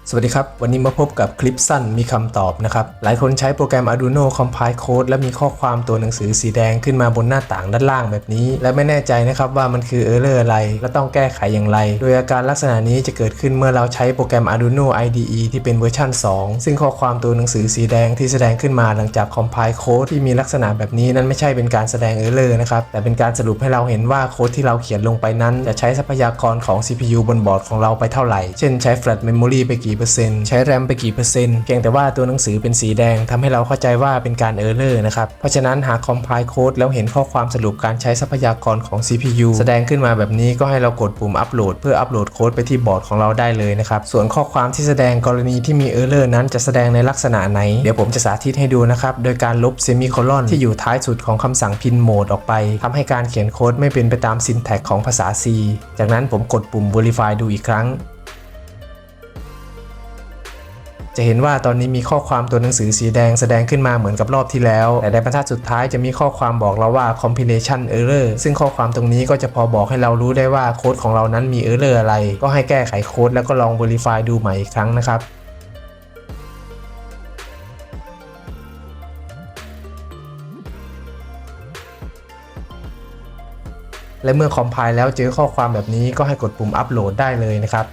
สวัสดีครับวันนี้มาพบกับคลิปสั้นมีคำตอบนะครับหลายคนใช้โปรแกรม Arduino Compile Code และมีข้อความตัวหนังสือสีแดงขึ้นมาบนหน้าต่างด้านล่างแบบนี้และไม่แน่ใจนะครับว่ามันคือ Error อะไรและต้องแก้ไขอย่างไรโดยอาการลักษณะนี้จะเกิดขึ้นเมื่อเราใช้โปรแกรม Arduino IDE ที่เป็นเวอร์ชัน2ซึ่งข้อความตัวหนังสือสีแดงที่แสดงขึ้นมาหลังจาก Compile Code ที่มีลักษณะแบบนี้นั้นไม่ใช่เป็นการแสดง Error นะครับแต่เป็นการสรุปให้เราเห็นว่าโค้ดที่เราเขียนลงไปนั้นจะใช้ทรัพยากรของ CPU บนบอร์ดของเราไปเท่าไหร่เช่นใช้ Flash Memory ไปกี่เปอร์เซ็นต์ใช้ RAM ไปกี่เปอร์เซ็นต์เพียงแต่ว่าตัวหนังสือเป็นสีแดงทำให้เราเข้าใจว่าเป็นการ Error นะครับเพราะฉะนั้นหาก Compile Code แล้วเห็นข้อความสรุปการใช้ทรัพยากรของ CPU แสดงขึ้นมาแบบนี้ก็ให้เรากดปุ่ม Upload เพื่ออัปโหลดโค้ดไปที่บอร์ดของเราได้เลยนะครับส่วนข้อความที่แสดงกรณีที่มี Error นั้นจะแสดงในลักษณะไหนเดี๋ยวผมจะสาธิตให้ดูนะครับโดยการลบเซมิโคลอนที่อยู่ท้ายสุดของคำสั่ง pin mode ออกไปทำให้การเขียนโค้ดไม่เป็นไปตาม syntax ของภาษา C จากนั้นผมกดปุ่ม Verify ดูอีกครั้งจะเห็นว่าตอนนี้มีข้อความตัวหนังสือสีแดงแสดงขึ้นมาเหมือนกับรอบที่แล้วแต่ในบรรทัดสุดท้ายจะมีข้อความบอกเราว่า compilation error ซึ่งข้อความตรงนี้ก็จะพอบอกให้เรารู้ได้ว่าโค้ดของเรานั้นมี error อะไรก็ให้แก้ไขโค้ดแล้วก็ลอง verify ดูใหม่อีกครั้งนะครับและเมื่อ compile แล้วเจอข้อความแบบนี้ก็ให้กดปุ่ม upload ได้เลยนะครับ